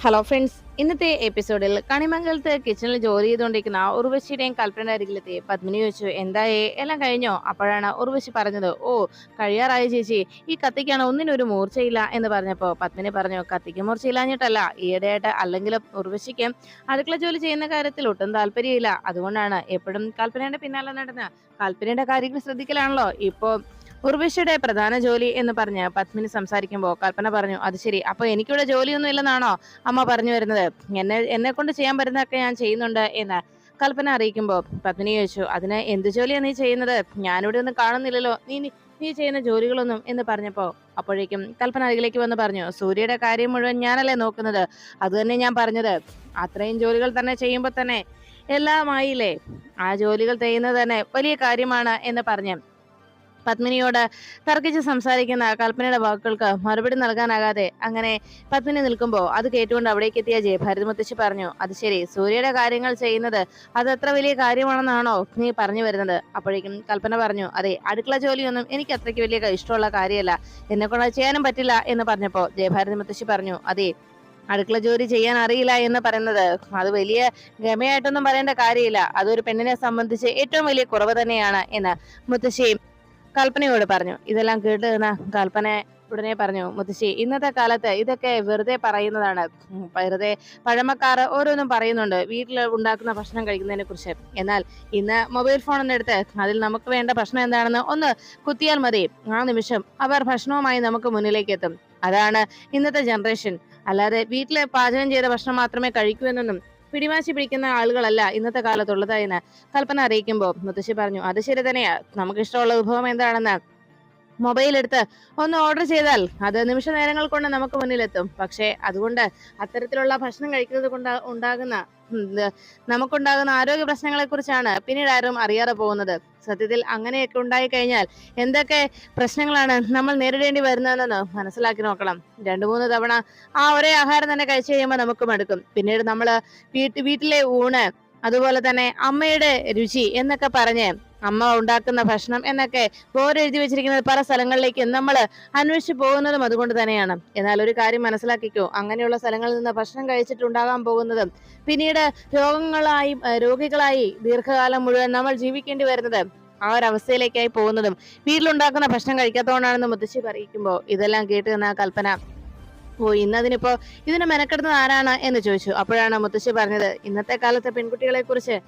Hello friends, ഇന്നത്തെ എപ്പിസോഡിൽ കണിമംഗലത്ത് കിച്ചണിൽ ജോലി ചെയ്തുകൊണ്ടിരിക്കുന്ന ഉർവശിയുടെയും കൽപ്പനയുടെ അരികിലെത്തി പത്മിനി ചോദിച്ചു, എന്തായേ എല്ലാം കഴിഞ്ഞോ? അപ്പോഴാണ് ഉർവശി പറഞ്ഞത്, ഓ കഴിയാറായി ചേച്ചി, ഈ കത്തിക്കാണ് ഒന്നിനൊരു മൂർച്ചയില്ല എന്ന് പറഞ്ഞപ്പോൾ പത്മിനി പറഞ്ഞു, കത്തിക്ക് മൂർച്ചയില്ലാഞ്ഞിട്ടല്ല, ഈയിടെയായിട്ട് അല്ലെങ്കിലും ഉർവശിക്ക് അടുക്കള ജോലി ചെയ്യുന്ന കാര്യത്തിൽ ഒട്ടും താല്പര്യമില്ല. അതുകൊണ്ടാണ് എപ്പോഴും കൽപ്പനയുടെ പിന്നാലെ നടന്ന് കൽപ്പനയുടെ കാര്യങ്ങൾ ശ്രദ്ധിക്കലാണല്ലോ ഇപ്പോ ഉർവശിയുടെ പ്രധാന ജോലി എന്ന് പറഞ്ഞ് പത്മിനി സംസാരിക്കുമ്പോൾ കൽപ്പന പറഞ്ഞു, അത് ശരി, അപ്പൊ എനിക്കിവിടെ ജോലിയൊന്നും ഇല്ലെന്നാണോ അമ്മ പറഞ്ഞു വരുന്നത്? എന്നെ കൊണ്ട് ചെയ്യാൻ പറ്റുന്നതൊക്കെ ഞാൻ ചെയ്യുന്നുണ്ട് എന്ന് കൽപ്പന അറിയിക്കുമ്പോൾ പത്മിനി ചോദിച്ചു, അതിന് എന്ത് ജോലിയാണ് നീ ചെയ്യുന്നത്? ഞാനിവിടെ ഒന്നും കാണുന്നില്ലല്ലോ, നീ ചെയ്യുന്ന ജോലികളൊന്നും എന്ന് പറഞ്ഞപ്പോ അപ്പോഴേക്കും കൽപ്പന അരികിലേക്ക് വന്ന് പറഞ്ഞു, സൂര്യയുടെ കാര്യം മുഴുവൻ ഞാനല്ലേ നോക്കുന്നത്. അത് തന്നെ ഞാൻ പറഞ്ഞത്, അത്രയും ജോലികൾ തന്നെ ചെയ്യുമ്പോൾ തന്നെ എല്ലാമായില്ലേ, ആ ജോലികൾ ചെയ്യുന്നത് തന്നെ വലിയ കാര്യമാണ് എന്ന് പറഞ്ഞു പത്മിനിയോട് തർക്കിച്ച് സംസാരിക്കുന്ന കൽപ്പനയുടെ വാക്കുകൾക്ക് മറുപടി നൽകാനാകാതെ അങ്ങനെ പത്മിനി നിൽക്കുമ്പോൾ അത് കേട്ടുകൊണ്ട് അവിടേക്ക് എത്തിയ ജയഭാരതി മുത്തശ്ശി പറഞ്ഞു, അത് ശരി, സൂര്യയുടെ കാര്യങ്ങൾ ചെയ്യുന്നത് അത് എത്ര വലിയ കാര്യമാണെന്നാണോ നീ പറഞ്ഞു വരുന്നത്? അപ്പോഴേക്കും കൽപ്പന പറഞ്ഞു, അതെ, അടുക്കള ജോലിയൊന്നും എനിക്ക് അത്രയ്ക്ക് വലിയ ഇഷ്ടമുള്ള കാര്യമല്ല, എന്നെ കൊണ്ട് ചെയ്യാനും പറ്റില്ല എന്ന് പറഞ്ഞപ്പോൾ ജയഭാരതി മുത്തശ്ശി പറഞ്ഞു, അതെ, അടുക്കള ജോലി ചെയ്യാൻ അറിയില്ല എന്ന് പറയുന്നത് അത് വലിയ ഗമയായിട്ടൊന്നും പറയേണ്ട കാര്യമില്ല, അതൊരു പെണ്ണിനെ സംബന്ധിച്ച് ഏറ്റവും വലിയ കുറവ് തന്നെയാണ് എന്ന് മുത്തശ്ശി കൽപ്പനയോട് പറഞ്ഞു. ഇതെല്ലാം കേട്ട് നിന്ന കൽപ്പന ഉടനെ പറഞ്ഞു, മുത്തശ്ശി, ഇന്നത്തെ കാലത്ത് ഇതൊക്കെ വെറുതെ പറയുന്നതാണ്. വെറുതെ പഴമക്കാർ ഓരോന്നും പറയുന്നുണ്ട് വീട്ടിൽ ഉണ്ടാക്കുന്ന ഭക്ഷണം കഴിക്കുന്നതിനെ കുറിച്ച്. എന്നാൽ ഇന്ന് മൊബൈൽ ഫോൺ എന്നെടുത്ത് അതിൽ നമുക്ക് വേണ്ട ഭക്ഷണം എന്താണെന്ന് ഒന്ന് കുത്തിയാൽ മതി, ആ നിമിഷം അവർ ഭക്ഷണവുമായി നമുക്ക് മുന്നിലേക്ക് എത്തും. അതാണ് ഇന്നത്തെ ജനറേഷൻ. അല്ലാതെ വീട്ടിലെ പാചകം ചെയ്ത ഭക്ഷണം മാത്രമേ കഴിക്കൂ എന്നൊന്നും പിടിവാശി പിടിക്കുന്ന ആളുകളല്ല ഇന്നത്തെ കാലത്തുള്ളത് എന്ന് കൽപ്പന അറിയിക്കുമ്പോൾ മുത്തശ്ശി പറഞ്ഞു, അത് ശരി തന്നെയാ, നമുക്ക് ഇഷ്ടമുള്ള വിഭവം എന്താണെന്ന് മൊബൈൽ എടുത്ത് ഒന്ന് ഓർഡർ ചെയ്താൽ അത് നിമിഷ നേരങ്ങൾ കൊണ്ട് നമുക്ക് മുന്നിലെത്തും. പക്ഷേ അതുകൊണ്ട് അത്തരത്തിലുള്ള ഭക്ഷണം കഴിക്കുന്നത് കൊണ്ട് ഉണ്ടാകുന്ന നമുക്കുണ്ടാകുന്ന ആരോഗ്യ പ്രശ്നങ്ങളെ കുറിച്ചാണ് പിന്നീട് ആരും അറിയാതെ പോകുന്നത്. സത്യത്തിൽ അങ്ങനെയൊക്കെ ഉണ്ടായി കഴിഞ്ഞാൽ എന്തൊക്കെ പ്രശ്നങ്ങളാണ് നമ്മൾ നേരിടേണ്ടി വരുന്നതെന്ന് മനസ്സിലാക്കി നോക്കണം. 2-3 തവണ ആ ഒരേ ആഹാരം തന്നെ കഴിച്ചു കഴിയുമ്പോൾ നമുക്ക് മടുക്കും. പിന്നീട് നമ്മള് വീട്ടിലെ ഊണ്, അതുപോലെ തന്നെ അമ്മയുടെ രുചി എന്നൊക്കെ പറഞ്ഞ് അമ്മ ഉണ്ടാക്കുന്ന ഭക്ഷണം എന്നൊക്കെ ബോർഡ് എഴുതി വെച്ചിരിക്കുന്നത് പല സ്ഥലങ്ങളിലേക്ക് നമ്മൾ അന്വേഷിച്ചു പോകുന്നതും അതുകൊണ്ട് തന്നെയാണ്. എന്നാൽ ഒരു കാര്യം മനസ്സിലാക്കിക്കോ, അങ്ങനെയുള്ള സ്ഥലങ്ങളിൽ നിന്ന് ഭക്ഷണം കഴിച്ചിട്ടുണ്ടാകാൻ പോകുന്നതും പിന്നീട് രോഗികളായി ദീർഘകാലം മുഴുവൻ നമ്മൾ ജീവിക്കേണ്ടി വരുന്നത് ആ ഒരു അവസ്ഥയിലേക്കായി പോകുന്നതും വീട്ടിലുണ്ടാക്കുന്ന ഭക്ഷണം കഴിക്കാത്തതുകൊണ്ടാണെന്ന് മുത്തശ്ശി പറയിക്കുമ്പോൾ ഇതെല്ലാം കേട്ട് നിന്ന കൽപ്പന, ഓ, ഇന്നതിനിപ്പോ ഇതിന് മെനക്കെടുന്നത് ആരാണ് എന്ന് ചോദിച്ചു. അപ്പോഴാണ് മുത്തശ്ശി പറഞ്ഞത്, ഇന്നത്തെ കാലത്തെ പെൺകുട്ടികളെ കുറിച്ച്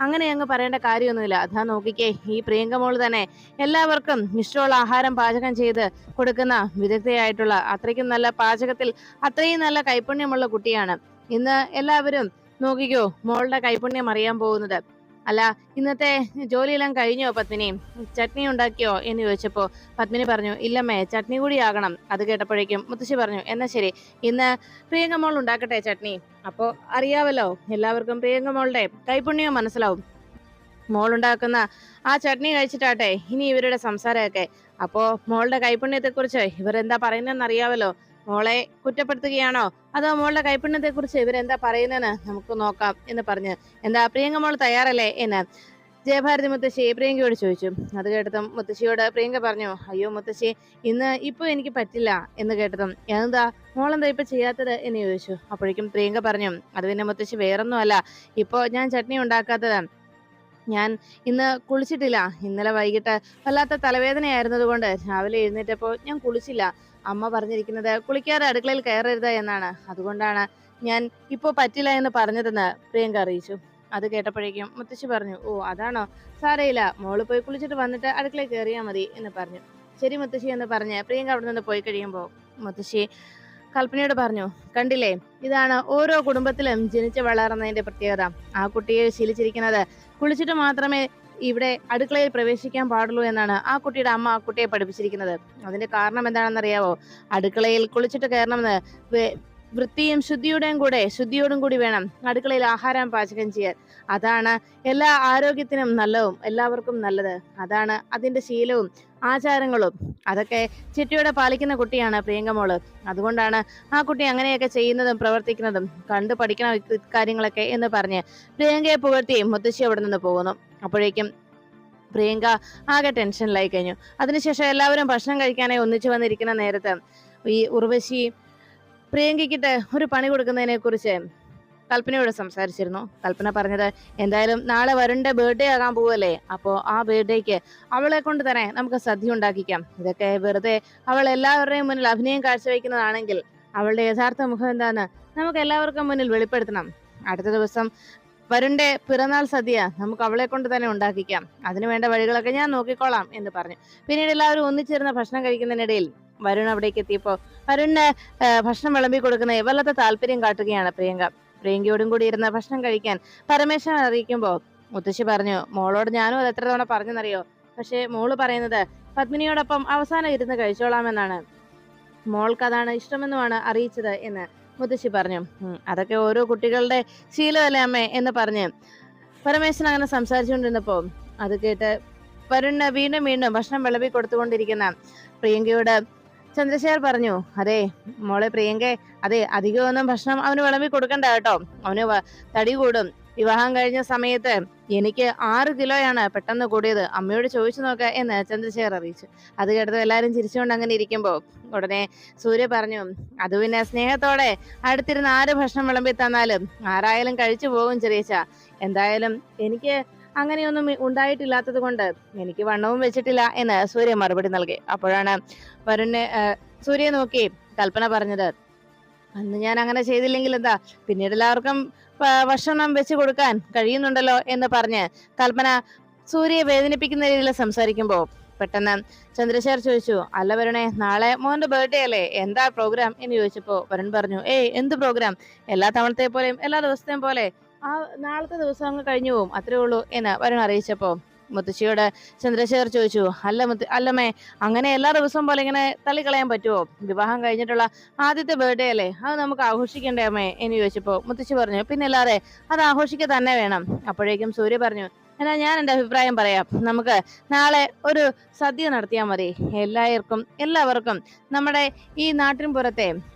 അങ്ങനെ അങ്ങ് പറയേണ്ട കാര്യമൊന്നുമില്ല. അതാ നോക്കിക്കേ, ഈ പ്രിയങ്ക മോള് തന്നെ എല്ലാവർക്കും ഇഷ്ടമുള്ള ആഹാരം പാചകം ചെയ്ത് കൊടുക്കുന്ന വിദഗ്ധയായിട്ടുള്ള, അത്രയ്ക്കും നല്ല പാചകത്തിൽ അത്രയും നല്ല കൈപുണ്യമുള്ള കുട്ടിയാണ്. ഇന്ന് എല്ലാവരും നോക്കിക്കോ മോളുടെ കൈപുണ്യം അറിയാൻ പോകുന്നത്. അല്ല, ഇന്നത്തെ ജോലിയെല്ലാം കഴിഞ്ഞോ പത്മിനി? ചട്നി ഉണ്ടാക്കിയോ എന്ന് ചോദിച്ചപ്പോ പത്മിനി പറഞ്ഞു, ഇല്ലമ്മേ, ചട്നി കൂടി ആകണം. അത് കേട്ടപ്പോഴേക്കും മുത്തശ്ശി പറഞ്ഞു, എന്നാ ശരി, ഇന്ന് പ്രിയങ്ക മോൾ ഉണ്ടാക്കട്ടെ ചട്നി. അപ്പോ അറിയാവല്ലോ, എല്ലാവർക്കും പ്രിയങ്ക മോളുടെ കൈപുണ്യം മനസ്സിലാവും. മോളുണ്ടാക്കുന്ന ആ ചട്നി കഴിച്ചിട്ടാട്ടെ ഇനി ഇവരുടെ സംസാരമൊക്കെ. അപ്പോ മോളുടെ കൈപുണ്യത്തെ കുറിച്ച് ഇവരെന്താ പറയുന്നതെന്ന് അറിയാവല്ലോ. മോളെ കുറ്റപ്പെടുത്തുകയാണോ അതോ മോളുടെ കൈപുണ്യത്തെ കുറിച്ച് ഇവരെന്താ പറയുന്നതെന്ന് നമുക്ക് നോക്കാം എന്ന് പറഞ്ഞ്, എന്താ പ്രിയങ്ക മോൾ തയ്യാറല്ലേ എന്ന് ജയഭാരതി മുത്തശ്ശി പ്രിയങ്കയോട് ചോദിച്ചു. അത് കേട്ടതും മുത്തശ്ശിയോട് പ്രിയങ്ക പറഞ്ഞു, അയ്യോ മുത്തശ്ശി, ഇപ്പൊ എനിക്ക് പറ്റില്ല എന്ന് കേട്ടതും, എന്താ മോളെന്താ ഇപ്പൊ ചെയ്യാത്തത് എന്ന് ചോദിച്ചു. അപ്പോഴേക്കും പ്രിയങ്ക പറഞ്ഞു, അത് പിന്നെ മുത്തശ്ശി, വേറൊന്നും അല്ല, ഇപ്പോ ഞാൻ ചട്നി ഉണ്ടാക്കാത്തത്, ഞാൻ ഇന്ന് കുളിച്ചിട്ടില്ല. ഇന്നലെ വൈകിട്ട് വല്ലാത്ത തലവേദനയായിരുന്നത് കൊണ്ട് രാവിലെ എഴുന്നേറ്റപ്പോൾ ഞാൻ കുളിച്ചില്ല. അമ്മ പറഞ്ഞിരിക്കുന്നത് കുളിക്കാതെ അടുക്കളയിൽ കയറരുത് എന്നാണ്. അതുകൊണ്ടാണ് ഞാൻ ഇപ്പോ പറ്റില്ല എന്ന് പറഞ്ഞതെന്ന് പ്രിയങ്ക അറിയിച്ചു. അത് കേട്ടപ്പോഴേക്കും മുത്തശ്ശി പറഞ്ഞു, ഓ അതാണോ, സാരയില്ല, മോള് പോയി കുളിച്ചിട്ട് വന്നിട്ട് അടുക്കളയിൽ കയറിയാൽ മതി എന്ന് പറഞ്ഞു. ശരി മുത്തശ്ശി എന്ന് പറഞ്ഞ് പ്രിയങ്ക അവിടെ നിന്ന് പോയി കഴിയുമ്പോൾ മുത്തശ്ശി കൽപ്പനയോട് പറഞ്ഞു, കണ്ടില്ലേ, ഇതാണ് ഓരോ കുടുംബത്തിലും ജനിച്ചു വളർന്നതിന്റെ പ്രത്യേകത. ആ കുട്ടിയെ ശീലിച്ചിരിക്കുന്നത് കുളിച്ചിട്ട് മാത്രമേ ഇവിടെ അടുക്കളയിൽ പ്രവേശിക്കാൻ പാടുള്ളൂ എന്നാണ് ആ കുട്ടിയുടെ അമ്മ ആ കുട്ടിയെ പഠിപ്പിച്ചിരിക്കുന്നത്. അതിന്റെ കാരണം എന്താണെന്നറിയാവോ? അടുക്കളയിൽ കുളിച്ചിട്ട് കയറണമെന്ന് ശുദ്ധിയോടും കൂടി വേണം അടുക്കളയിൽ ആഹാരം പാചകം ചെയ്യാൻ. അതാണ് എല്ലാ ആരോഗ്യത്തിനും നല്ലതും എല്ലാവർക്കും നല്ലത്. അതാണ് അതിന്റെ ശീലവും ആചാരങ്ങളും. അതൊക്കെ ചിട്ടയോടെ പാലിക്കുന്ന കുട്ടിയാണ് പ്രിയങ്ക മോള്. അതുകൊണ്ടാണ് ആ കുട്ടി അങ്ങനെയൊക്കെ ചെയ്യുന്നതും പ്രവർത്തിക്കുന്നതും. കണ്ടു പഠിക്കണം കാര്യങ്ങളൊക്കെ എന്ന് പറഞ്ഞ് പ്രിയങ്കയെ പുകഴ്ത്തി മുത്തശ്ശി അവിടെ നിന്ന് പോകുന്നു. അപ്പോഴേക്കും പ്രിയങ്ക ആകെ ടെൻഷനിലായി കഴിഞ്ഞു. അതിനുശേഷം എല്ലാവരും ഭക്ഷണം കഴിക്കാനായി ഒന്നിച്ചു വന്നിരിക്കുന്ന നേരത്ത് ഈ ഉർവശി പ്രിയങ്കയ്ക്കിട്ട് ഒരു പണി കൊടുക്കുന്നതിനെ കുറിച്ച് കൽപ്പനയോട് സംസാരിച്ചിരുന്നു. കൽപ്പന പറഞ്ഞത്, എന്തായാലും നാളെ വരുണിന്റെ ബർത്ത്ഡേ ആകാൻ പോവല്ലേ, അപ്പോ ആ ബർത്ത്ഡേക്ക് അവളെ കൊണ്ട് തന്നെ നമുക്ക് സദ്യ ഉണ്ടാക്കിക്കാം. ഇതൊക്കെ വെറുതെ അവൾ എല്ലാവരുടെയും മുന്നിൽ അഭിനയം കാഴ്ചവെക്കുന്നതാണെങ്കിൽ അവളുടെ യഥാർത്ഥ മുഖം എന്താന്ന് നമുക്ക് എല്ലാവർക്കും മുന്നിൽ വെളിപ്പെടുത്തണം. അടുത്ത ദിവസം വരുണിന്റെ പിറന്നാൾ സദ്യ നമുക്ക് അവളെ കൊണ്ട് തന്നെ ഉണ്ടാക്കിക്കാം. അതിനു വേണ്ട വഴികളൊക്കെ ഞാൻ നോക്കിക്കോളാം എന്ന് പറഞ്ഞു. പിന്നീട് എല്ലാവരും ഒന്നിച്ചിരുന്ന് ഭക്ഷണം കഴിക്കുന്നതിനിടയിൽ വരുൺ അവിടേക്ക് എത്തിയപ്പോ വരുണിന് ഭക്ഷണം വിളമ്പി കൊടുക്കുന്ന വല്ലാത്ത താല്പര്യം കാട്ടുകയാണ് പ്രിയങ്ക. പ്രിയങ്കയോടും കൂടി ഇരുന്ന് ഭക്ഷണം കഴിക്കാൻ പരമേശ്വരൻ അറിയിക്കുമ്പോ മുത്തശ്ശി പറഞ്ഞു, മോളോട് ഞാനും അത് എത്ര തവണ പറഞ്ഞെന്നറിയോ, പക്ഷെ മോള് പറയുന്നത് പത്മിനിയോടൊപ്പം അവസാനം ഇരുന്ന് കഴിച്ചോളാമെന്നാണ്, മോൾക്ക് അതാണ് ഇഷ്ടമെന്നുമാണ് അറിയിച്ചത് എന്ന് മുത്തശ്ശി പറഞ്ഞു. അതൊക്കെ ഓരോ കുട്ടികളുടെ ശീലമല്ലേ അമ്മേ എന്ന് പറഞ്ഞ് പരമേശ്വരൻ അങ്ങനെ സംസാരിച്ചുകൊണ്ടിരുന്നപ്പോ അത് കേട്ട് വരുണിന് വീണ്ടും വീണ്ടും ഭക്ഷണം വിളമ്പി കൊടുത്തുകൊണ്ടിരിക്കുന്ന പ്രിയങ്കയോട് ചന്ദ്രശേഖർ പറഞ്ഞു, അതെ മോളെ പ്രിയങ്ക, അതെ അധികമൊന്നും ഭക്ഷണം അവന് വിളമ്പി കൊടുക്കണ്ട കേട്ടോ, അവന് തടി കൂടും. വിവാഹം കഴിഞ്ഞ സമയത്ത് എനിക്ക് 6 കിലോയാണ് പെട്ടെന്ന് കൂടിയത്, അമ്മയോട് ചോദിച്ചു നോക്ക എന്ന് ചന്ദ്രശേഖർ അറിയിച്ചു. അത് കേട്ടത് എല്ലാരും ചിരിച്ചുകൊണ്ട് അങ്ങനെ ഇരിക്കുമ്പോ ഉടനെ സൂര്യ പറഞ്ഞു, അത് പിന്നെ സ്നേഹത്തോടെ അടുത്തിരുന്ന് ആര് ഭക്ഷണം വിളമ്പി തന്നാലും ആരായാലും കഴിച്ചു പോകും ചെറിയച്ച, എന്തായാലും എനിക്ക് അങ്ങനെയൊന്നും ഉണ്ടായിട്ടില്ലാത്തത് കൊണ്ട് എനിക്ക് വണ്ണവും വെച്ചിട്ടില്ല എന്ന് സൂര്യ മറുപടി നൽകി. അപ്പോഴാണ് വരുണിനെ സൂര്യയെ നോക്കി കൽപ്പന പറഞ്ഞത്, അന്ന് ഞാൻ അങ്ങനെ ചെയ്തില്ലെങ്കിൽ എന്താ, പിന്നീട് എല്ലാവർക്കും ഭക്ഷണം വെച്ച് കൊടുക്കാൻ കഴിയുന്നുണ്ടല്ലോ എന്ന് പറഞ്ഞ് കൽപ്പന സൂര്യയെ വേദനിപ്പിക്കുന്ന രീതിയിൽ സംസാരിക്കുമ്പോ പെട്ടെന്ന് ചന്ദ്രശേഖർ ചോദിച്ചു, അല്ല വരുണേ, നാളെ മോന്റെ ബർത്ത്ഡേ അല്ലേ, എന്താ പ്രോഗ്രാം എന്ന് ചോദിച്ചപ്പോ വരുൺ പറഞ്ഞു, എന്ത് പ്രോഗ്രാം, എല്ലാ തവണത്തെ പോലെയും എല്ലാ ദിവസത്തെയും പോലെ ആ നാളത്തെ ദിവസം അങ്ങ് കഴിഞ്ഞു പോവും, അത്രേ ഉള്ളൂ എന്ന് വരുൺ അറിയിച്ചപ്പോ മുത്തശ്ശിയോട് ചന്ദ്രശേഖർ ചോദിച്ചു, അല്ലമ്മേ, അങ്ങനെ എല്ലാ ദിവസവും പോലെ ഇങ്ങനെ തള്ളിക്കളയാൻ പറ്റുമോ, വിവാഹം കഴിഞ്ഞിട്ടുള്ള ആദ്യത്തെ ബർത്ത്ഡേ അല്ലേ, അത് നമുക്ക് ആഘോഷിക്കണ്ടേ അമ്മേ എന്ന് ചോദിച്ചപ്പോ മുത്തശ്ശി പറഞ്ഞു, പിന്നെ അല്ലാതെ അത് ആഘോഷിക്കുക തന്നെ വേണം. അപ്പോഴേക്കും സൂര്യ പറഞ്ഞു, എന്നാ ഞാൻ എന്റെ അഭിപ്രായം പറയാം, നമുക്ക് നാളെ ഒരു സദ്യ നടത്തിയാൽ മതി, എല്ലാവർക്കും നമ്മുടെ ഈ നാട്ടിൻ പുറത്തെ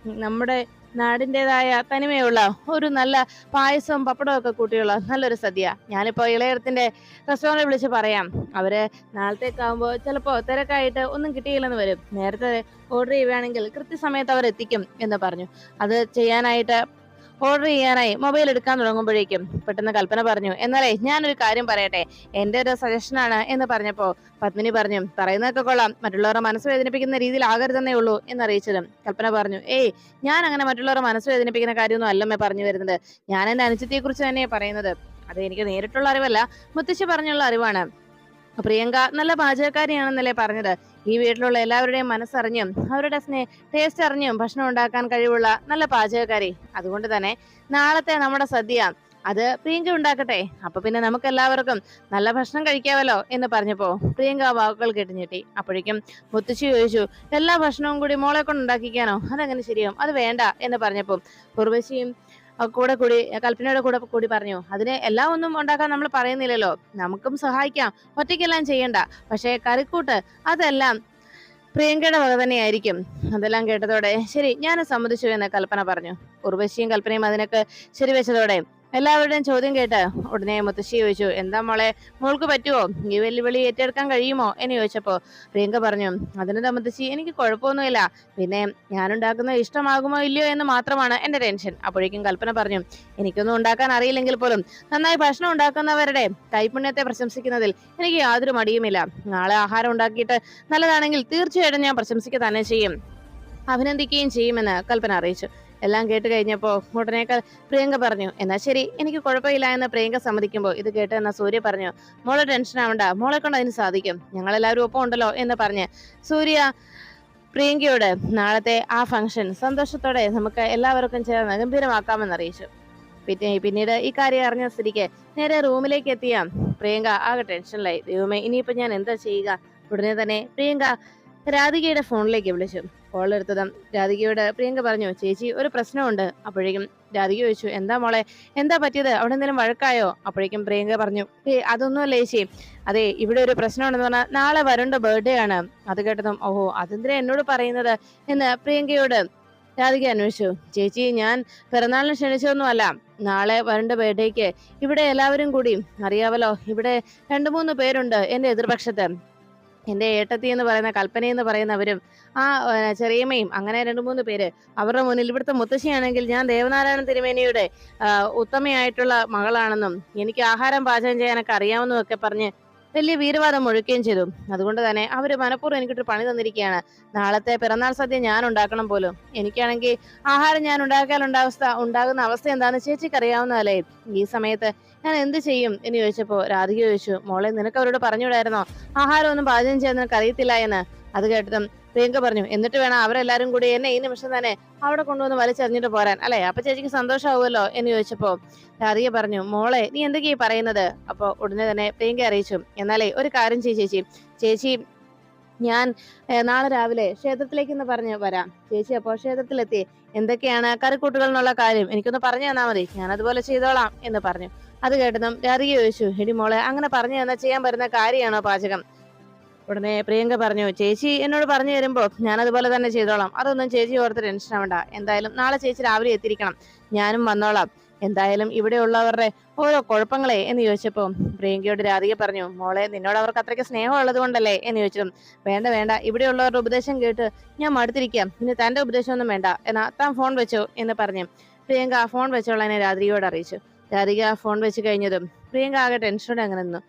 നമ്മുടെ നാടിൻ്റെതായ തനിമയുള്ള ഒരു നല്ല പായസവും പപ്പടവും ഒക്കെ കൂട്ടിയുള്ള നല്ലൊരു സദ്യ. ഞാനിപ്പോ ഇളയടത്തിന്റെ റെസ്റ്റോറൻറ്റിൽ വിളിച്ച് പറയാം, അവര് നാളത്തേക്കാവുമ്പോ ചിലപ്പോ തിരക്കായിട്ട് ഒന്നും കിട്ടിയില്ലെന്ന് വരും, നേരത്തെ ഓർഡർ ചെയ്യുകയാണെങ്കിൽ കൃത്യസമയത്ത് അവർ എത്തിക്കും എന്ന് പറഞ്ഞു. അത് ചെയ്യാനായിട്ട് ഓർഡർ ചെയ്യാനായി മൊബൈൽ എടുക്കാൻ തുടങ്ങുമ്പോഴേക്കും പെട്ടെന്ന് കൽപ്പന പറഞ്ഞു, എന്നാലേ ഞാനൊരു കാര്യം പറയട്ടെ, എന്റെ ഒരു സജഷനാണ് എന്ന് പറഞ്ഞപ്പോ പത്മിനി പറഞ്ഞു, പറയുന്നതൊക്കെ കൊള്ളാം, മറ്റുള്ളവരുടെ മനസ്സ് വേദനിപ്പിക്കുന്ന രീതിയിൽ ആകരുതെന്നേ ഉള്ളൂ എന്നറിയിച്ചതും കൽപ്പന പറഞ്ഞു, ഞാൻ അങ്ങനെ മറ്റുള്ളവരുടെ മനസ്സ് വേദനിപ്പിക്കുന്ന കാര്യമൊന്നും അല്ലമ്മേ പറഞ്ഞു വരുന്നത്, ഞാൻ എന്റെ അനുജത്തിയെ കുറിച്ച് തന്നെയാണ് പറയുന്നത്, അത് എനിക്ക് നേരിട്ടുള്ള അറിവല്ല, മുത്തശ്ശി പറഞ്ഞുള്ള അറിവാണ്. പ്രിയങ്ക നല്ല പാചകക്കാരിയാണെന്നല്ലേ പറഞ്ഞത്, ഈ വീട്ടിലുള്ള എല്ലാവരുടെയും മനസ്സറിഞ്ഞും അവരുടെ ടേസ്റ്റ് അറിഞ്ഞും ഭക്ഷണം ഉണ്ടാക്കാൻ കഴിവുള്ള നല്ല പാചകക്കാരി, അതുകൊണ്ട് തന്നെ നാളത്തെ നമ്മുടെ സദ്യ അത് പ്രിയങ്ക ഉണ്ടാക്കട്ടെ, അപ്പൊ പിന്നെ നമുക്ക് എല്ലാവർക്കും നല്ല ഭക്ഷണം കഴിക്കാമല്ലോ എന്ന് പറഞ്ഞപ്പോ പ്രിയങ്ക വാക്കുകൾ കേട്ട് ഞെട്ടി. അപ്പോഴേക്കും മുത്തശ്ശി ചോദിച്ചു, എല്ലാ ഭക്ഷണവും കൂടി മോളെ കൊണ്ട് ഉണ്ടാക്കിക്കാനോ, അതെങ്ങനെ ശരിയാവും, അത് വേണ്ട എന്ന് പറഞ്ഞപ്പോ ഉർവശിയും കൂടി കൽപ്പനയുടെ കൂടി പറഞ്ഞു, അതിന് എല്ലാം ഒന്നും ഉണ്ടാക്കാൻ നമ്മൾ പറയുന്നില്ലല്ലോ, നമുക്കും സഹായിക്കാം, ഒറ്റയ്ക്കെല്ലാം ചെയ്യണ്ട, പക്ഷേ കറിക്കൂട്ട് അതെല്ലാം പ്രിയങ്കയുടെ വക തന്നെയായിരിക്കും. അതെല്ലാം കേട്ടതോടെ ശരി, ഞാൻ സമ്മതിച്ചു എന്ന് കൽപ്പന പറഞ്ഞു. ഉർവശിയും കൽപ്പനയും അതിനൊക്കെ ശരിവെച്ചതോടെ എല്ലാവരുടെയും ചോദ്യം കേട്ട് ഉടനെ മുത്തശ്ശി ചോദിച്ചു, എന്താ മോൾക്ക് പറ്റുമോ, ഈ വെല്ലുവിളി ഏറ്റെടുക്കാൻ കഴിയുമോ എന്ന് ചോദിച്ചപ്പോ പ്രിയങ്ക പറഞ്ഞു, അതിനെന്താ മുത്തശ്ശി, എനിക്ക് കുഴപ്പമൊന്നുമില്ല, പിന്നെ ഞാനുണ്ടാക്കുന്നത് ഇഷ്ടമാകുമോ ഇല്ലയോ എന്ന് മാത്രമാണ് എന്റെ ടെൻഷൻ. അപ്പോഴേക്കും കൽപ്പന പറഞ്ഞു, എനിക്കൊന്നും ഉണ്ടാക്കാൻ അറിയില്ലെങ്കിൽ പോലും നന്നായി ഭക്ഷണം ഉണ്ടാക്കുന്നവരുടെ കൈപുണ്യത്തെ പ്രശംസിക്കുന്നതിൽ എനിക്ക് യാതൊരു മടിയുമില്ല, നാളെ ആഹാരം ഉണ്ടാക്കിയിട്ട് നല്ലതാണെങ്കിൽ തീർച്ചയായിട്ടും ഞാൻ പ്രശംസിക്കുക തന്നെ ചെയ്യും, അഭിനന്ദിക്കുകയും ചെയ്യുമെന്ന് കൽപ്പന അറിയിച്ചു. എല്ലാം കേട്ട് കഴിഞ്ഞപ്പോ ഉടനെ പ്രിയങ്ക പറഞ്ഞു, എന്നാ ശരി, എനിക്ക് കുഴപ്പമില്ല എന്ന് പ്രിയങ്ക സമ്മതിക്കുമ്പോൾ ഇത് കേട്ട് എന്നാ സൂര്യ പറഞ്ഞു, മോളെ ടെൻഷൻ ആവണ്ട, മോളെ കൊണ്ട് അതിന് സാധിക്കും, ഞങ്ങളെല്ലാവരും ഒപ്പം ഉണ്ടല്ലോ എന്ന് പറഞ്ഞ് സൂര്യ പ്രിയങ്കയോട് നാളത്തെ ആ ഫംഗ്ഷൻ സന്തോഷത്തോടെ നമുക്ക് എല്ലാവർക്കും ചേർന്ന് ഗംഭീരമാക്കാമെന്ന് അറിയിച്ചു. പിന്നീട് ഈ കാര്യം അറിഞ്ഞ സ്ഥിതിക്ക് നേരെ റൂമിലേക്ക് എത്തിയ പ്രിയങ്ക ആകെ ടെൻഷനിലായി. ദൈവമേ, ഇനിയിപ്പോ ഞാൻ എന്താ ചെയ്യുക? ഉടനെ തന്നെ പ്രിയങ്ക രാധികയുടെ ഫോണിലേക്ക് വിളിച്ചു. കോൾ എടുത്തതും രാധികയോട് പ്രിയങ്ക പറഞ്ഞു, ചേച്ചി ഒരു പ്രശ്നമുണ്ട്. അപ്പോഴേക്കും രാധിക ചോദിച്ചു, എന്താ മോളെ, എന്താ പറ്റിയത്, അവിടെ എന്തെങ്കിലും വഴക്കായോ? അപ്പോഴേക്കും പ്രിയങ്ക പറഞ്ഞു, അതൊന്നുമല്ല ചേച്ചി, അതെ ഇവിടെ ഒരു പ്രശ്നമുണ്ടെന്ന് പറഞ്ഞാൽ നാളെ വരുണിന്റെ ബർത്ത്ഡേ ആണ്. അത് കേട്ടതും ഓഹോ, അതെന്തിനാ എന്നോട് പറയുന്നത് എന്ന് പ്രിയങ്കയോട് രാധിക അന്വേഷിച്ചു. ചേച്ചി, ഞാൻ പിറന്നാളിന് ക്ഷണിച്ചതൊന്നുമല്ല, നാളെ വരുണിന്റെ ബർത്ത്ഡേക്ക് ഇവിടെ എല്ലാവരും കൂടി അറിയാവല്ലോ, ഇവിടെ 2-3 പേരുണ്ട് എന്റെ എതിർപക്ഷത്ത്, എന്റെ ഏട്ടത്തി എന്ന് പറയുന്ന കൽപ്പന എന്ന് പറയുന്നവരും ആ ചെറിയമ്മയും അങ്ങനെ രണ്ട് മൂന്ന് പേര് അവരുടെ മുന്നിൽ ഇവിടുത്തെ മുത്തശ്ശിയാണെങ്കിൽ ഞാൻ ദേവനാരായണ തിരുമേനിയുടെ ഉത്തമയായിട്ടുള്ള മകളാണെന്നും എനിക്ക് ആഹാരം പാചകം ചെയ്യാനൊക്കെ അറിയാമെന്നും ഒക്കെ പറഞ്ഞ് വലിയ വീരവാദം മുഴക്കുകയും ചെയ്തു. അതുകൊണ്ട് തന്നെ അവര് മനഃപൂർവ്വം എനിക്കിട്ട് പണി തന്നിരിക്കുകയാണ്. നാളത്തെ പിറന്നാൾ സദ്യ ഞാൻ ഉണ്ടാക്കണം പോലും. എനിക്കാണെങ്കിൽ ആഹാരം ഞാൻ ഉണ്ടാകുന്ന അവസ്ഥ എന്താണെന്ന് ചേച്ചിക്ക് അറിയാവുന്നതല്ലേ. ഈ സമയത്ത് ഞാൻ എന്ത് ചെയ്യും എന്ന് ചോദിച്ചപ്പോ രാധിക ചോദിച്ചു, മോളെ നിനക്ക് അവരോട് പറഞ്ഞുകൂടായിരുന്നോ ആഹാരം ഒന്നും പാചകം ചെയ്യാൻ നിനക്ക് അറിയത്തില്ല എന്ന്? അത് കേട്ടതും പ്രിയങ്ക പറഞ്ഞു, എന്നിട്ട് വേണം അവരെല്ലാരും കൂടി എന്നെ ഈ നിമിഷം തന്നെ അവിടെ കൊണ്ടുവന്ന് വലിച്ചെറിഞ്ഞിട്ട് പോരാൻ അല്ലെ? അപ്പൊ ചേച്ചിക്ക് സന്തോഷമാവുമല്ലോ എന്ന് ചോദിച്ചപ്പോ രാധിക പറഞ്ഞു, മോളെ നീ എന്തൊക്കെയാ പറയുന്നത്? അപ്പൊ ഉടനെ തന്നെ പ്രിയങ്ക അറിയിച്ചു, എന്നാലേ ഒരു കാര്യം ചേച്ചി ചേച്ചി ഞാൻ നാളെ രാവിലെ ക്ഷേത്രത്തിലേക്കെന്ന് പറഞ്ഞ് വരാം. ചേച്ചി അപ്പോൾ ക്ഷേത്രത്തിലെത്തി എന്തൊക്കെയാണ് കറിക്കൂട്ടുകൾ എന്നുള്ള കാര്യം എനിക്കൊന്ന് പറഞ്ഞു തന്നാ മതി, ഞാൻ അതുപോലെ ചെയ്തോളാം എന്ന് പറഞ്ഞു. അത് കേട്ടതും രാധിക ചോദിച്ചു, എടി മോളെ അങ്ങനെ പറഞ്ഞു തന്നാൽ ചെയ്യാൻ പറ്റുന്ന കാര്യമാണോ പാചകം? ഉടനെ പ്രിയങ്ക പറഞ്ഞു, ചേച്ചി എന്നോട് പറഞ്ഞു തരുമ്പോ ഞാൻ അതുപോലെ തന്നെ ചെയ്തോളാം, അതൊന്നും ചേച്ചി ഓർത്ത് ടെൻഷൻ ആവണ്ട. എന്തായാലും നാളെ ചേച്ചി രാവിലെ എത്തിയിരിക്കണം, ഞാനും വന്നോളാം. എന്തായാലും ഇവിടെ ഉള്ളവരുടെ ഓരോ കുഴപ്പങ്ങളെ എന്ന് ചോദിച്ചപ്പോ പ്രിയങ്കയോട് രാധിക പറഞ്ഞു, മോളെ നിന്നോട് അവർക്ക് അത്രയ്ക്ക് സ്നേഹം ഉള്ളത് കൊണ്ടല്ലേ എന്ന് ചോദിച്ചതും വേണ്ട ഇവിടെയുള്ളവരുടെ ഉപദേശം കേട്ട് ഞാൻ മടുത്തിരിക്കാം, ഇനി തന്റെ ഉപദേശമൊന്നും വേണ്ട, എന്നാ താൻ ഫോൺ വെച്ചോ എന്ന് പറഞ്ഞു പ്രിയങ്ക ഫോൺ വെച്ചോളാനെ രാധികയോട് അറിയിച്ചു. രാധിക ഫോൺ വെച്ച് കഴിഞ്ഞതും പ്രിയങ്ക ആകെ ടെൻഷനോടെ അങ്ങനെ നിന്നു.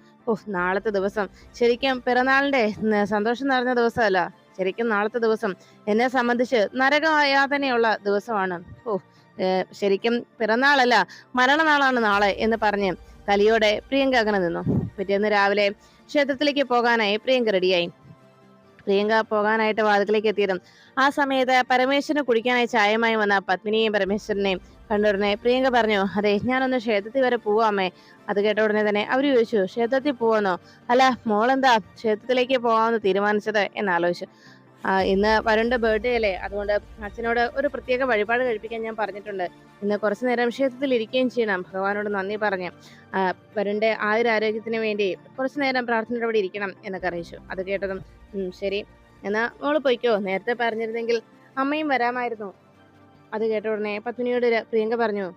നാളത്തെ ദിവസം ശരിക്കും പിറന്നാളിന്റെ സന്തോഷം നിറഞ്ഞ ദിവസമല്ല, ശരിക്കും നാളത്തെ ദിവസം എന്നെ സംബന്ധിച്ച് നരകയാതനയുള്ള ദിവസമാണ്. ശരിക്കും പിറന്നാളല്ല മരണനാളാണ് നാളെ എന്ന് പറഞ്ഞ് കലിയോടെ പ്രിയങ്ക അങ്ങനെ നിന്നു. പിറ്റേന്ന് രാവിലെ ക്ഷേത്രത്തിലേക്ക് പോകാനായി പ്രിയങ്ക റെഡിയായി. പ്രിയങ്ക പോകാനായിട്ട് വാതിക്കലേക്ക് എത്തിയതും ആ സമയത്ത് പരമേശ്വരന് കുടിക്കാനായി ചായമായി വന്ന പത്മിനിയെയും പരമേശ്വരനെയും കണ്ടുടനെ പ്രിയങ്ക പറഞ്ഞു, അതെ ഞാനൊന്ന് ക്ഷേത്രത്തിൽ വരെ പോവാമേ. അത് കേട്ട ഉടനെ തന്നെ അവര് ചോദിച്ചു, ക്ഷേത്രത്തിൽ പോവാന്നോ? അല്ല മോളെന്താ ക്ഷേത്രത്തിലേക്ക് പോവാമെന്ന് തീരുമാനിച്ചത് എന്നാലോചിച്ചു. ഇന്ന് വരുണിന്റെ ബർത്ത്ഡേ അല്ലേ, അതുകൊണ്ട് അച്ഛനോട് ഒരു പ്രത്യേക വഴിപാട് കഴിപ്പിക്കാൻ ഞാൻ പറഞ്ഞിട്ടുണ്ട്. ഇന്ന് കുറച്ചു നേരം ക്ഷേത്രത്തിൽ ഇരിക്കുകയും ചെയ്യണം, ഭഗവാനോട് നന്ദി പറഞ്ഞ് വരുണിന്റെ ആയുരാരോഗ്യത്തിന് വേണ്ടി കുറച്ചു നേരം പ്രാർത്ഥനയോടെ അവിടെ ഇരിക്കണം എന്നൊക്കെ അറിയിച്ചു. അത് കേട്ടതും ശരി എന്നാ മോള് പൊയ്ക്കോ, നേരത്തെ പറഞ്ഞിരുന്നെങ്കിൽ അമ്മയും വരാമായിരുന്നു. അത് കേട്ട ഉടനെ പത്നിയോട് പ്രിയങ്ക പറഞ്ഞു,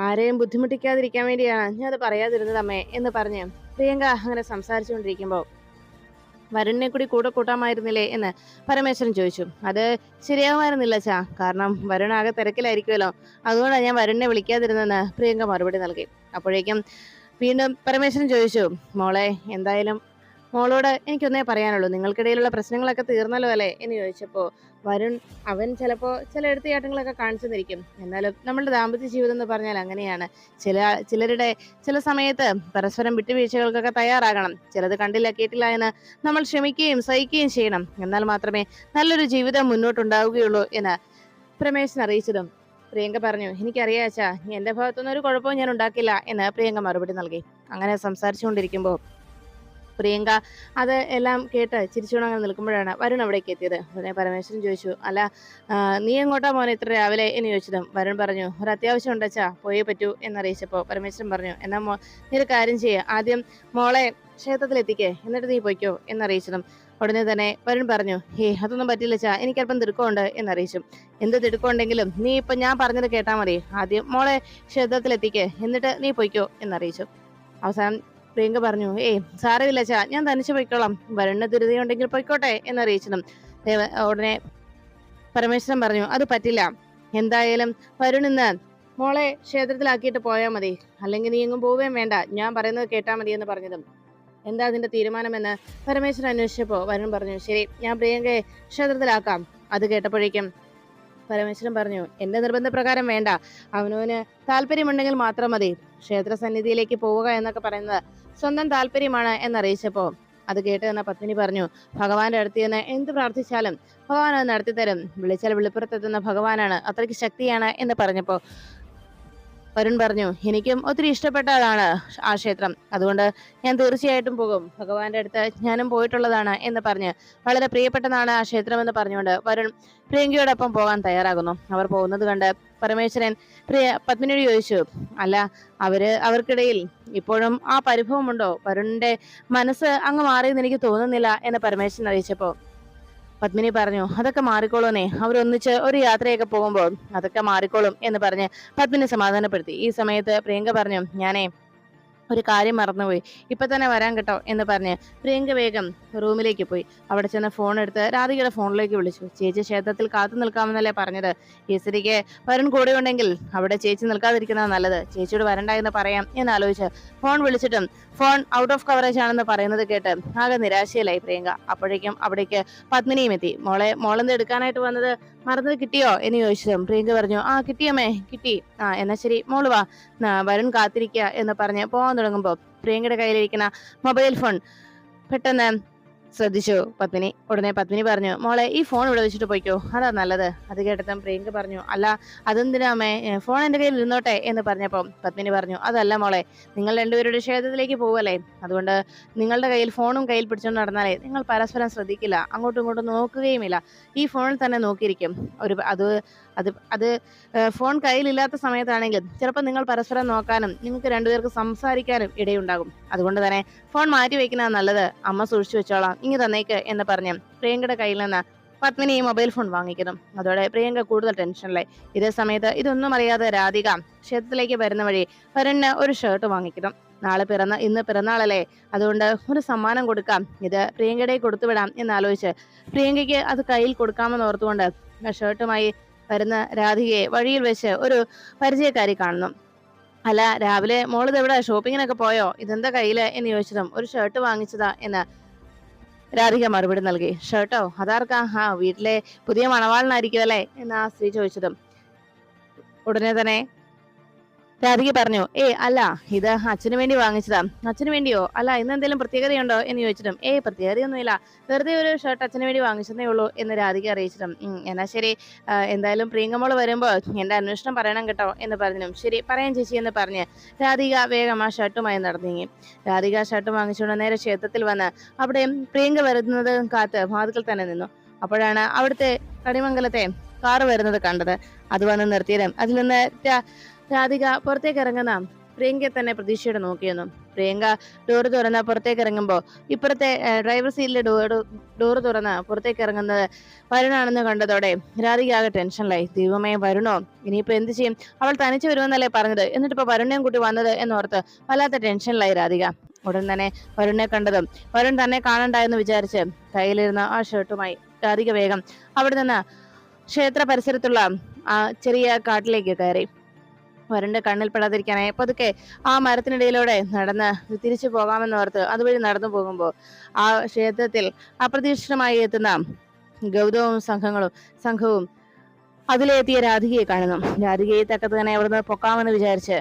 ആരെയും ബുദ്ധിമുട്ടിക്കാതിരിക്കാൻ വേണ്ടിയാണ് ഞാൻ അത് പറയാതിരുന്നത് അമ്മേ എന്ന് പറഞ്ഞ് പ്രിയങ്ക അങ്ങനെ സംസാരിച്ചുകൊണ്ടിരിക്കുമ്പോ വരുണിനെ കൂടെ കൂട്ടാമായിരുന്നില്ലേ എന്ന് പരമേശ്വരൻ ചോദിച്ചു. അത് ശരിയാവുമായിരുന്നില്ല ചാ, കാരണം വരുൺ ആകെ തിരക്കിലായിരിക്കുമല്ലോ, അതുകൊണ്ടാണ് ഞാൻ വരുണിനെ വിളിക്കാതിരുന്നെന്ന് പ്രിയങ്ക മറുപടി നൽകി. അപ്പോഴേക്കും വീണ്ടും പരമേശ്വരൻ ചോദിച്ചു, മോളെ എന്തായാലും മോളോട് എനിക്കൊന്നേ പറയാനുള്ളൂ, നിങ്ങൾക്കിടയിലുള്ള പ്രശ്നങ്ങളൊക്കെ തീർന്നല്ലോ അല്ലേ എന്ന് ചോദിച്ചപ്പോ വരുൺ അവൻ ചിലപ്പോ ചില എടുത്തുചാട്ടങ്ങളൊക്കെ കാണിച്ചു തന്നിരിക്കും, എന്നാലും നമ്മളുടെ ദാമ്പത്യ ജീവിതം എന്ന് പറഞ്ഞാൽ അങ്ങനെയാണ്. ചിലരുടെ ചില സമയത്ത് പരസ്പരം വിട്ടുവീഴ്ചകൾക്കൊക്കെ തയ്യാറാകണം, ചിലത് കണ്ടില്ല കേട്ടില്ല എന്ന് നമ്മൾ ക്ഷമിക്കുകയും സഹിക്കുകയും ചെയ്യണം, എന്നാൽ മാത്രമേ നല്ലൊരു ജീവിതം മുന്നോട്ടുണ്ടാവുകയുള്ളൂ എന്ന് പ്രമേശൻ അറിയിച്ചതും പ്രിയങ്ക പറഞ്ഞു, എനിക്കറിയാച്ചാ എന്റെ ഭാഗത്തുനിന്ന് ഒരു കുഴപ്പവും ഞാൻ ഉണ്ടാക്കില്ല എന്ന് പ്രിയങ്ക മറുപടി നൽകി. അങ്ങനെ സംസാരിച്ചുകൊണ്ടിരിക്കുമ്പോൾ പ്രിയങ്ക അത് എല്ലാം കേട്ട് ചിരിച്ചുകൊണ്ട് നിൽക്കുമ്പോഴാണ് വരുൺ അവിടേക്ക് എത്തിയത്. ഉടനെ പരമേശ്വരൻ ചോദിച്ചു, അല്ല നീ എങ്ങോട്ടാ മോനെ ഇത്ര രാവിലെ എന്ന് ചോദിച്ചതും വരുൺ പറഞ്ഞു, ഒരു അത്യാവശ്യം ഉണ്ടച്ചാ പോയേ പറ്റൂ എന്നറിയിച്ചപ്പോൾ പരമേശ്വരൻ പറഞ്ഞു, എന്നാ നീ ഒരു കാര്യം ചെയ്യുക, ആദ്യം മോളെ ക്ഷേത്രത്തിൽ എത്തിക്കേ, എന്നിട്ട് നീ പൊയ്ക്കോ എന്നറിയിച്ചതും ഉടനെ തന്നെ വരുൺ പറഞ്ഞു, അതൊന്നും പറ്റില്ല ചാ, എനിക്കല്പം തിടുക്കമുണ്ട് എന്നറിയിച്ചു. എന്ത് തിടുക്കമുണ്ടെങ്കിലും നീ ഇപ്പൊ ഞാൻ പറഞ്ഞത് കേട്ടാ മതി, ആദ്യം മോളെ ക്ഷേത്രത്തിൽ എത്തിക്കേ, എന്നിട്ട് നീ പൊയ്ക്കോ എന്നറിയിച്ചു. അവസാനം പ്രിയങ്ക പറഞ്ഞു, സാരമില്ല ചാ, ഞാൻ തനിച്ച് പൊയ്ക്കോളാം, വരുണിന് ദുരിതയുണ്ടെങ്കിൽ പൊയ്ക്കോട്ടെ എന്നറിയിച്ചതും ഉടനെ പരമേശ്വരൻ പറഞ്ഞു, അത് പറ്റില്ല, എന്തായാലും വരുൺ ഇന്ന് മോളെ ക്ഷേത്രത്തിലാക്കിയിട്ട് പോയാൽ മതി, അല്ലെങ്കിൽ നീ എങ്ങും പോവുകയും വേണ്ട, ഞാൻ പറയുന്നത് കേട്ടാ മതി എന്ന് പറഞ്ഞതും എന്താ അതിന്റെ തീരുമാനമെന്ന് പരമേശ്വരൻ അന്വേഷിച്ചപ്പോ വരുൺ പറഞ്ഞു, ശരി ഞാൻ പ്രിയങ്കയെ ക്ഷേത്രത്തിലാക്കാം. അത് കേട്ടപ്പോഴേക്കും പരമേശ്വരൻ പറഞ്ഞു, എന്റെ നിർബന്ധപ്രകാരം വേണ്ട, അവനവന് താല്പര്യമുണ്ടെങ്കിൽ മാത്രം മതി, ക്ഷേത്ര സന്നിധിയിലേക്ക് പോവുക എന്നൊക്കെ പറയുന്നത് സ്വന്തം താല്പര്യമാണ് എന്നറിയിച്ചപ്പോ അത് കേട്ട് എന്ന പത്നി പറഞ്ഞു, ഭഗവാന്റെ അടുത്ത് നിന്ന് എന്ത് പ്രാർത്ഥിച്ചാലും ഭഗവാൻ അത് നടത്തിത്തരും, വിളിച്ചാൽ വിളിപ്പുറത്തെത്തുന്ന ഭഗവാനാണ്, അത്രയ്ക്ക് ശക്തിയാണ് എന്ന് പറഞ്ഞപ്പോ വരുൺ പറഞ്ഞു, എനിക്കും ഒത്തിരി ഇഷ്ടപ്പെട്ടതാണ് ആ ക്ഷേത്രം, അതുകൊണ്ട് ഞാൻ തീർച്ചയായിട്ടും പോകും, ഭഗവാന്റെ അടുത്ത് ഞാനും പോയിട്ടുള്ളതാണ് എന്ന് പറഞ്ഞ് വളരെ പ്രിയപ്പെട്ടതാണ് ആ ക്ഷേത്രം എന്ന് പറഞ്ഞുകൊണ്ട് വരുൺ പ്രിയങ്കയോടൊപ്പം പോകാൻ തയ്യാറാകുന്നു. അവർ പോകുന്നത് കണ്ട് പരമേശ്വരൻ പത്മിനിയോട് ചോദിച്ചു, അല്ല അവർക്കിടയിൽ ഇപ്പോഴും ആ പരിഭവമുണ്ടോ, വരുണിന്റെ മനസ്സ് അങ്ങ് മാറിയെന്ന് എനിക്ക് തോന്നുന്നില്ല എന്ന് പരമേശ്വരൻ അറിയിച്ചപ്പോ പത്മിനി പറഞ്ഞു, അതൊക്കെ മാറിക്കോളൂന്നേ, അവരൊന്നിച്ച് ഒരു യാത്രയൊക്കെ പോകുമ്പോൾ അതൊക്കെ മാറിക്കോളും എന്ന് പറഞ്ഞ് പത്മിനി സമാധാനപ്പെടുത്തി. ഈ സമയത്ത് പ്രിയങ്ക പറഞ്ഞു, ഞാനേ ഒരു കാര്യം മറന്നുപോയി, ഇപ്പൊ തന്നെ വരാൻ കേട്ടോ എന്ന് പറഞ്ഞ് പ്രിയങ്ക വേഗം റൂമിലേക്ക് പോയി. അവിടെ ചെന്ന് ഫോൺ എടുത്ത് രാധികയുടെ ഫോണിലേക്ക് വിളിച്ചു. ചേച്ചി ക്ഷേത്രത്തിൽ കാത്തു നിൽക്കാമെന്നല്ലേ പറഞ്ഞത്? ഈ സ്ഥിതിക്ക് വരുൺ കൂടെ ഉണ്ടെങ്കിൽ അവിടെ ചേച്ചി നിൽക്കാതിരിക്കുന്നതാണ് നല്ലത്. ചേച്ചിയോട് വരണ്ട എന്ന് പറയാം എന്ന് ആലോചിച്ച് ഫോൺ വിളിച്ചിട്ടും ഫോൺ ഔട്ട് ഓഫ് കവറേജ് ആണെന്ന് പറയുന്നത് കേട്ട് ആകെ നിരാശയിലായി പ്രിയങ്ക. അപ്പോഴേക്കും അവിടേക്ക് പത്മിനിയും എത്തി. മോളെന്ത് എടുക്കാനായിട്ട് വന്നത്? മറന്നത് കിട്ടിയോ എന്ന് ചോദിച്ചതും പ്രിയങ്ക പറഞ്ഞു, ആ കിട്ടിയമ്മേ കിട്ടി. എന്നാ ശരി മോള് വാ, വരുൺ കാത്തിരിക്കുക എന്ന് പറഞ്ഞ് പോകാൻ തുടങ്ങുമ്പോൾ പ്രിയങ്കയുടെ കയ്യിലിരിക്കുന്ന മൊബൈൽ ഫോൺ പെട്ടെന്ന് ശ്രദ്ധിച്ചു പത്മിനി. ഉടനെ പത്മിനി പറഞ്ഞു, മോളെ ഈ ഫോൺ ഇവിടെ വെച്ചിട്ട് പോയിക്കോ, അതാ നല്ലത്. അത് കേട്ടതും പ്രിയങ്ക പറഞ്ഞു, അല്ല അതെന്തിനാ അമ്മേ, ഫോൺ എന്റെ കയ്യിൽ ഇരുന്നോട്ടെ എന്ന് പറഞ്ഞപ്പോൾ പത്മിനി പറഞ്ഞു, അതല്ല മോളെ, നിങ്ങൾ രണ്ടുപേരുടെ ക്ഷേത്രത്തിലേക്ക് പോവല്ലേ, അതുകൊണ്ട് നിങ്ങളുടെ കയ്യിൽ ഫോണും കയ്യിൽ പിടിച്ചുകൊണ്ട് നടന്നാലേ നിങ്ങൾ പരസ്പരം ശ്രദ്ധിക്കില്ല, അങ്ങോട്ടും ഇങ്ങോട്ടും നോക്കുകയുമില്ല, ഈ ഫോണിൽ തന്നെ നോക്കിയിരിക്കും. അത് അത് അത് ഫോൺ കയ്യിലില്ലാത്ത സമയത്താണെങ്കിൽ ചിലപ്പോൾ നിങ്ങൾ പരസ്പരം നോക്കാനും നിങ്ങൾക്ക് രണ്ടുപേർക്ക് സംസാരിക്കാനും ഇടയുണ്ടാകും. അതുകൊണ്ട് തന്നെ ഫോൺ മാറ്റി വെക്കുന്നതാണ് നല്ലത്, അമ്മ സൂക്ഷിച്ചു വെച്ചോളാം, ഇങ്ങ് തന്നേക്ക് എന്ന് പറഞ്ഞ് പ്രിയങ്കയുടെ കയ്യിൽ നിന്ന് പത്മിനി ഈ മൊബൈൽ ഫോൺ വാങ്ങിക്കുന്നു. അതോടെ പ്രിയങ്ക കൂടുതൽ ടെൻഷനിലായി. ഇതേ സമയത്ത് ഇതൊന്നും അറിയാതെ രാധിക ക്ഷേത്രത്തിലേക്ക് വരുന്ന വഴി വരുണിന് ഒരു ഷർട്ട് വാങ്ങിക്കണം. ഇന്ന് പിറന്നാളല്ലേ, അതുകൊണ്ട് ഒരു സമ്മാനം കൊടുക്കാം, ഇത് പ്രിയങ്കയുടെ കൊടുത്തുവിടാം എന്നാലോചിച്ച് പ്രിയങ്കയ്ക്ക് അത് കയ്യിൽ കൊടുക്കാമെന്ന് ഓർത്തുകൊണ്ട് ഷർട്ടുമായി വരുന്ന രാധികയെ വഴിയിൽ വെച്ച് ഒരു പരിചയക്കാരി കാണുന്നു. അല്ല രാവിലെ മോളിത് എവിടെ, ഷോപ്പിങ്ങിനൊക്കെ പോയോ, ഇതെന്താ കയ്യില് എന്ന് ചോദിച്ചതും ഒരു ഷർട്ട് വാങ്ങിച്ചതാ എന്ന് രാധിക മറുപടി നൽകി. ഷർട്ടോ, അതാർക്കാ? വീട്ടിലെ പുതിയ മണവാളനായിരിക്കും അല്ലേ എന്ന് ആ സ്ത്രീ ചോദിച്ചതും ഉടനെ തന്നെ രാധിക പറഞ്ഞു, അല്ല ഇത് അച്ഛന് വേണ്ടി വാങ്ങിച്ചതാ. അച്ഛന് വേണ്ടിയോ? അല്ല ഇന്ന് എന്തെങ്കിലും പ്രത്യേകതയുണ്ടോ എന്ന് ചോദിച്ചിട്ടും പ്രത്യേകതയൊന്നുമില്ല, വെറുതെ ഒരു ഷർട്ട് അച്ഛന് വേണ്ടി വാങ്ങിച്ചതേ ഉള്ളൂ എന്ന് രാധിക അറിയിച്ചിട്ടും എന്നാ ശരി, എന്തായാലും പ്രിയങ്കമോള് വരുമ്പോൾ എന്റെ അന്വേഷണം പറയണം കേട്ടോ എന്ന് പറഞ്ഞും ശരി പറയാൻ ചേച്ചി എന്ന് പറഞ്ഞ് രാധിക വേഗം ആ ഷർട്ടുമായി നടന്നീങ്ങി. രാധിക ഷർട്ട് വാങ്ങിച്ചുകൊണ്ട് നേരെ ക്ഷേത്രത്തിൽ വന്ന് അവിടെ പ്രിയങ്ക വരുന്നത് കാത്ത് വാതിൽക്കൽ തന്നെ നിന്നു. അപ്പോഴാണ് അവിടുത്തെ കണിമംഗലത്തെ കാറ് വരുന്നത് കണ്ടത്. അത് വന്ന് നിർത്തിയതും അതിൽ നിന്ന് രാധിക പുറത്തേക്ക് ഇറങ്ങുന്ന പ്രിയങ്കയെ തന്നെ പ്രതീക്ഷയോടെ നോക്കിയിരുന്നു. പ്രിയങ്ക ഡോറ് തുറന്ന് പുറത്തേക്ക് ഇറങ്ങുമ്പോൾ ഇപ്പുറത്തെ ഡ്രൈവർ സീറ്റിലെ ഡോറ് തുറന്ന് പുറത്തേക്ക് ഇറങ്ങുന്നത് വരുണാണെന്ന് കണ്ടതോടെ രാധിക ആകെ ടെൻഷനിലായി. ദൈവമേ, വരുണോ, ഇനിയിപ്പോ എന്ത് ചെയ്യും? അവൾ തനിച്ച് വരുമെന്നല്ലേ പറഞ്ഞത്, എന്നിട്ടിപ്പോ വരുണിനെയും കൂട്ടി വന്നത് എന്നോർത്ത് വല്ലാത്ത ടെൻഷനിലായി രാധിക. ഉടൻ തന്നെ വരുണിനെ കണ്ടതും വരുൺ തന്നെ കാണണ്ടായെന്ന് വിചാരിച്ച് കയ്യിലിരുന്ന ആ ഷർട്ടുമായി രാധിക വേഗം അവിടെ നിന്ന് ക്ഷേത്ര പരിസരത്തുള്ള ആ ചെറിയ കാട്ടിലേക്ക് കയറി. വരുണിന്റെ കണ്ണിൽ പെടാതിരിക്കാനായി പതുക്കെ ആ മരത്തിനിടയിലൂടെ നടന്ന് തിരിച്ചു പോകാമെന്നോർത്ത് അതുവഴി നടന്നു പോകുമ്പോൾ ആ ക്ഷേത്രത്തിൽ അപ്രതീക്ഷിതമായി എത്തുന്ന ഗൗതവും സംഘവും അതിലെത്തിയ രാധികയെ കാണുന്നു. രാധികയെ തക്കത്ത് തന്നെ അവിടുന്ന് പൊക്കാമെന്ന് വിചാരിച്ച്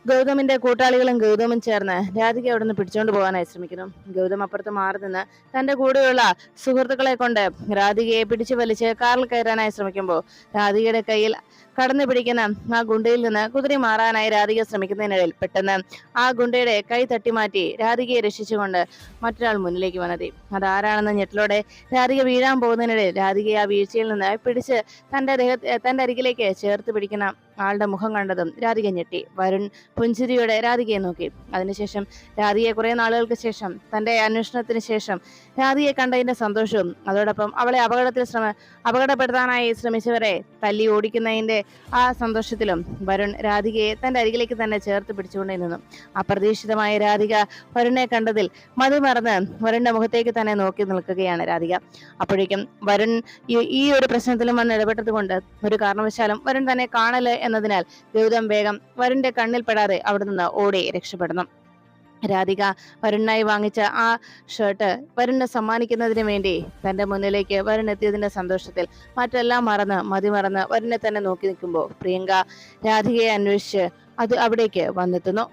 ഗൗതമിന്റെ കൂട്ടാളികളും ഗൗതമും ചേർന്ന് രാധിക അവിടുന്ന് പിടിച്ചോണ്ട് പോകാനായി ശ്രമിക്കുന്നു. ഗൗതം അപ്പുറത്ത് മാറി നിന്ന് തന്റെ കൂടെയുള്ള സുഹൃത്തുക്കളെ കൊണ്ട് രാധികയെ പിടിച്ചു വലിച്ച് കാറിൽ കയറാനായി ശ്രമിക്കുമ്പോൾ രാധികയുടെ കയ്യിൽ കടന്നു പിടിക്കുന്ന ആ ഗുണ്ടയിൽ നിന്ന് കുതിരി മാറാനായി രാധിക ശ്രമിക്കുന്നതിനിടയിൽ പെട്ടെന്ന് ആ ഗുണ്ടയുടെ കൈ തട്ടിമാറ്റി രാധികയെ രക്ഷിച്ചുകൊണ്ട് മറ്റൊരാൾ മുന്നിലേക്ക് വന്നെത്തി. അതാരാണെന്ന് ഞെട്ടലോടെ രാധിക വീഴാൻ പോകുന്നതിനിടയിൽ രാധികയെ ആ വീഴ്ചയിൽ നിന്ന് പിടിച്ച് തന്റെ അരികിലേക്ക് ചേർത്ത് പിടിക്കുന്ന ആളുടെ മുഖം കണ്ടതും രാധിക ഞെട്ടി. വരുൺ പുഞ്ചിരിയോടെ രാധികയെ നോക്കി. അതിനുശേഷം രാധികയെ കുറെ നാളുകൾക്ക് ശേഷം തന്റെ അന്വേഷണത്തിന് ശേഷം രാധികയെ കണ്ടതിന്റെ സന്തോഷവും അതോടൊപ്പം അവളെ അപകടപ്പെടുത്താനായി ശ്രമിച്ചവരെ തല്ലി ഓടിക്കുന്നതിന്റെ ആ സന്തോഷത്തിലും വരുൺ രാധികയെ തന്റെ അരികിലേക്ക് തന്നെ ചേർത്ത് പിടിച്ചുകൊണ്ടേ നിന്നു. അപ്രതീക്ഷിതമായ രാധിക വരുണിനെ കണ്ടതിൽ മതിമറന്ന് വരുണിന്റെ മുഖത്തേക്ക് തന്നെ നോക്കി നിൽക്കുകയാണ് രാധിക. അപ്പോഴേക്കും വരുൺ ഈ ഒരു പ്രശ്നത്തിലും വന്ന് ഇടപെട്ടത് കൊണ്ട് ഒരു കാരണവശാലും വരുൺ തന്നെ കാണല് എന്നതിനാൽ ഗൗതം വേഗം വരുണിന്റെ കണ്ണിൽ പെടാതെ അവിടെ നിന്ന് ഓടി രക്ഷപ്പെടുന്നു. രാധിക വരുണിനായി വാങ്ങിച്ച ആ ഷർട്ട് വരുണിനെ സമ്മാനിക്കുന്നതിന് വേണ്ടി തന്റെ മുന്നിലേക്ക് വരുൺ എത്തിയതിന്റെ സന്തോഷത്തിൽ മറ്റെല്ലാം മതിമറന്ന് വരുണിനെ തന്നെ നോക്കി നിൽക്കുമ്പോൾ പ്രിയങ്ക രാധികയെ അന്വേഷിച്ച് അവിടേക്ക് വന്നെത്തുന്നു.